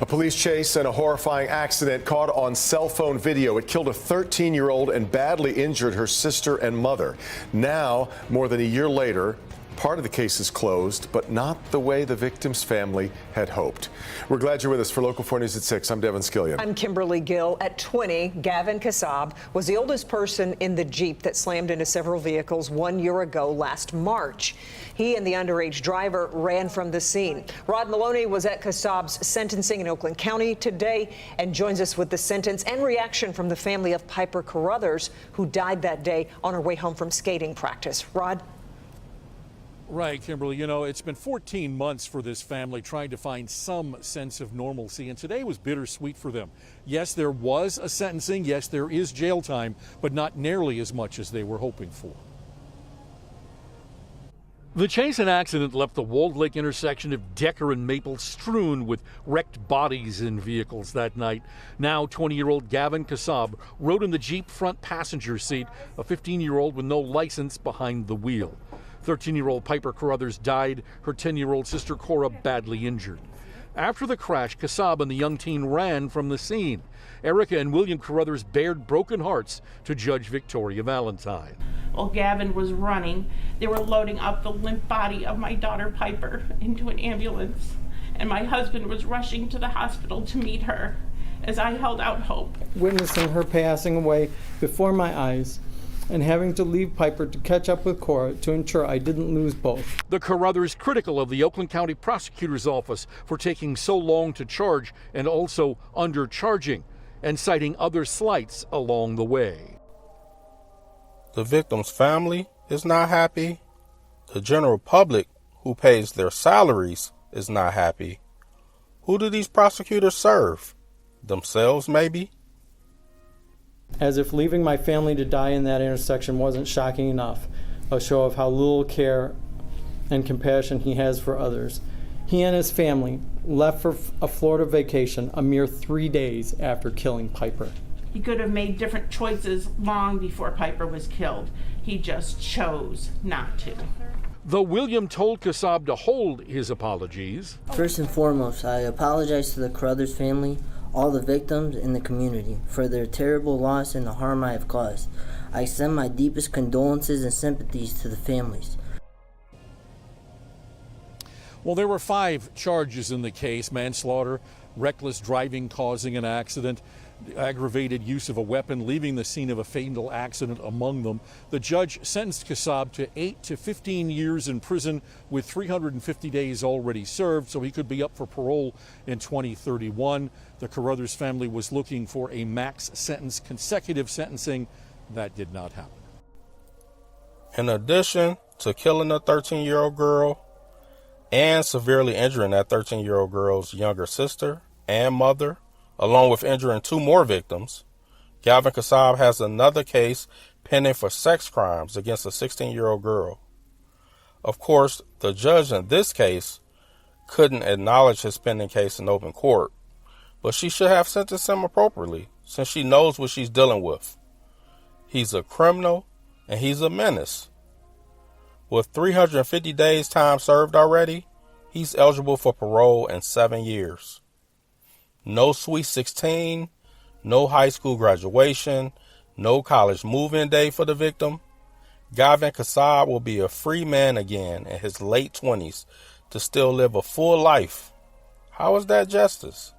A police chase and a horrifying accident caught on cell phone video. It killed a 13-year-old and badly injured her sister and mother. Now, more than a year later, part of the case is closed, but not the way the victim's family had hoped. We're glad you're with us for Local 4 News at 6. I'm Devin Skillian. I'm Kimberly Gill. At 20, Gavin Kassab was the oldest person in the Jeep that slammed into several vehicles 1 year ago last March. He and the underage driver ran from the scene. Rod Maloney was at Kassab's sentencing in Oakland County today and joins us with the sentence and reaction from the family of Piper Carruthers, who died that day on her way home from skating practice. Rod? Right, Kimberly. You know, it's been 14 months for this family trying to find some sense of normalcy, and today was bittersweet for them. Yes, there was a sentencing. Yes, there is jail time, but not nearly as much as they were hoping for. The chase and accident left the Walled Lake intersection of Decker and Maple strewn with wrecked bodies in vehicles that night. Now 20-year-old Gavin Kassab rode in the Jeep front passenger seat, a 15-year-old with no license behind the wheel. 13-year-old Piper Carruthers died, her 10-year-old sister Cora badly injured. After the crash, Kassab and the young teen ran from the scene. Erica and William Carruthers bared broken hearts to Judge Victoria Valentine. While Gavin was running, they were loading up the limp body of my daughter Piper into an ambulance, and my husband was rushing to the hospital to meet her as I held out hope. Witnessing her passing away before my eyes, and having to leave Piper to catch up with Cora to ensure I didn't lose both. The Carruthers critical of the Oakland County Prosecutor's Office for taking so long to charge and also undercharging, and citing other slights along the way. The victim's family is not happy. The general public who pays their salaries is not happy. Who do these prosecutors serve? Themselves, maybe? As if leaving my family to die in that intersection wasn't shocking enough, a show of how little care and compassion he has for others. He and his family left for a Florida vacation a mere 3 days after killing Piper. He could have made different choices long before Piper was killed. He just chose not to. Though William told Kassab to hold his apologies. First and foremost, I apologize to the Carruthers family, all the victims, and the community for their terrible loss and the harm I have caused. I send my deepest condolences and sympathies to the families. Well, there were 5 charges in the case: manslaughter, reckless driving causing an accident, aggravated use of a weapon, leaving the scene of a fatal accident among them. The judge sentenced Kassab to 8 to 15 years in prison with 350 days already served, so he could be up for parole in 2031. The Carruthers family was looking for a max sentence, consecutive sentencing. That did not happen. In addition to killing a 13-year-old girl and severely injuring that 13-year-old girl's younger sister and mother, along with injuring 2 more victims, Gavin Kassab has another case pending for sex crimes against a 16-year-old girl. Of course, the judge in this case couldn't acknowledge his pending case in open court, but she should have sentenced him appropriately since she knows what she's dealing with. He's a criminal and he's a menace. With 350 days time served already, he's eligible for parole in 7 years. No Sweet 16, no high school graduation, no college move-in day for the victim. Gavin Kassab will be a free man again in his late 20s to still live a full life. How is that justice?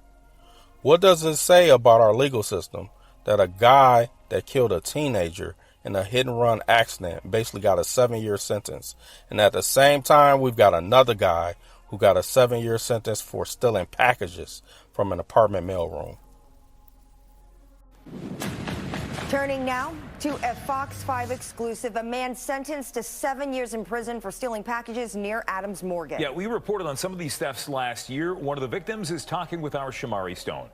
What does it say about our legal system that a guy that killed a teenager in a hit-and-run accident basically got a 7-year sentence, and at the same time we've got another guy who got a 7-year sentence for stealing packages from an apartment mailroom? Turning now to a Fox 5 exclusive. A man sentenced to 7 years in prison for stealing packages near Adams Morgan. Yeah, we reported on some of these thefts last year. One of the victims is talking with our Shamari Stone.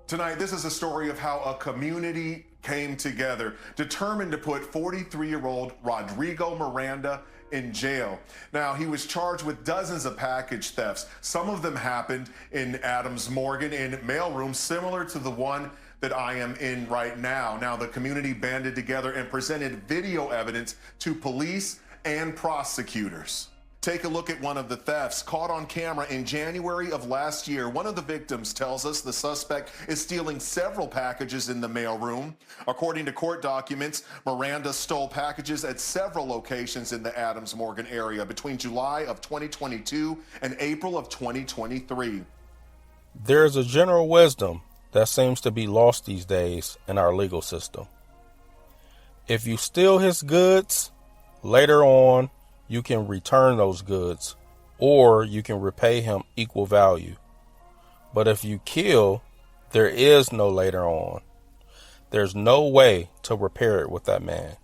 Tonight, this is a story of how a community came together, determined to put 43-year-old Rodrigo Miranda in jail. Now, he was charged with dozens of package thefts. Some of them happened in Adams Morgan in mailrooms similar to the one that I am in right now. Now, the community banded together and presented video evidence to police and prosecutors. Take a look at one of the thefts caught on camera in January of last year. One of the victims tells us the suspect is stealing several packages in the mailroom. According to court documents, Miranda stole packages at several locations in the Adams Morgan area between July of 2022 and April of 2023. There is a general wisdom that seems to be lost these days in our legal system. If you steal his goods, later on, you can return those goods, or you can repay him equal value. But if you kill, there is no later on. There's no way to repair it with that man.